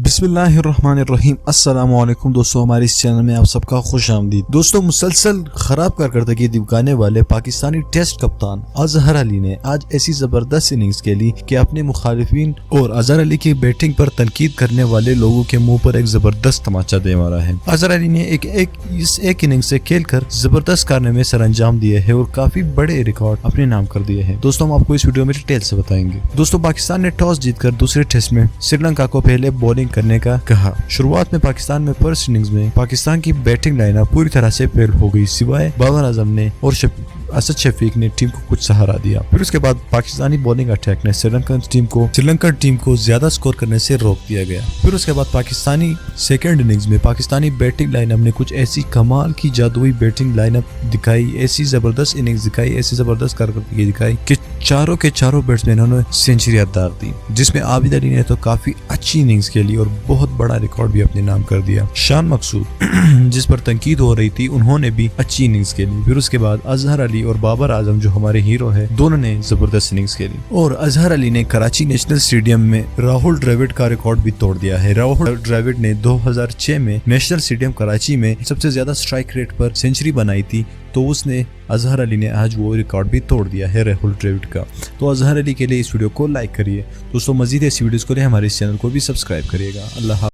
بسم اللہ الرحمن الرحیم۔ السلام علیکم دوستو، ہمارے اس چینل میں آپ سب کا خوش آمدید۔ دوستو، مسلسل خراب کارکردگی دکھانے والے پاکستانی ٹیسٹ کپتان اظہر علی نے آج ایسی زبردست اننگز کھیلی کہ اپنے مخالفین اور اظہر علی کی بیٹنگ پر تنقید کرنے والے لوگوں کے منہ پر ایک زبردست تماچا دے مارا ہے۔ اظہر علی نے ایک اننگ سے کھیل کر زبردست کارنامے سر انجام دیے ہیں اور کافی بڑے ریکارڈ اپنے نام کر دیے ہیں۔ دوستو، ہم آپ کو اس ویڈیو میں ڈیٹیل سے بتائیں گے۔ دوستو، پاکستان نے ٹاس جیت کر دوسرے ٹیسٹ میں سری لنکا کو پہلے بولنگ کرنے کا کہا۔ شروعات میں پاکستان میں فرسٹ اننگز میں پاکستان کی بیٹنگ لائن اپ پوری طرح سے فیل ہو گئی، سوائے بابر اعظم نے اور اسد شفیق نے ٹیم کو کچھ سہارا دیا۔ پھر اس کے بعد پاکستانی بولنگ اٹیک نے سری لنکن ٹیم کو زیادہ سکور کرنے سے روک دیا گیا۔ پھر اس کے بعد پاکستانی سیکنڈ اننگز میں پاکستانی بیٹنگ لائن اپ نے کچھ ایسی کمال کی جادوئی بیٹنگ لائن اپ دکھائی، ایسی زبردست اننگز دکھائی، ایسی زبردست کارکردگی دکھائی کہ چاروں کے چاروں بیٹسمینوں نے سینچریاں داغ دی، جس میں عابد علی نے تو کافی اچھی اننگز کھیلی اور بہت بڑا ریکارڈ بھی اپنے نام کر دیا۔ شان مقصود جس پر تنقید ہو رہی تھی، انہوں نے بھی اچھی اننگز کھیلی۔ پھر اس کے بعد اظہر علی اور بابر اعظم جو ہمارے ہیرو ہے، دونوں نے زبردست اننگز کھیلی اور اظہر علی نے کراچی نیشنل اسٹیڈیم میں راہل ڈراوڈ کا ریکارڈ بھی توڑ دیا ہے۔ راہل ڈراوڈ نے 2006 میں نیشنل اسٹیڈیم کراچی میں سب سے زیادہ اسٹرائک ریٹ پر سینچری بنائی تھی، تو اس نے اظہر علی نے آج وہ ریکارڈ بھی توڑ دیا ہے راہل ڈراوڈ کا۔ تو اظہر علی کے لیے اس ویڈیو کو لائک کریے دوستو، مزید ایسی ویڈیوز کے لیے ہمارے اس چینل کو بھی سبسکرائب کریے گا۔ اللہ حافظ۔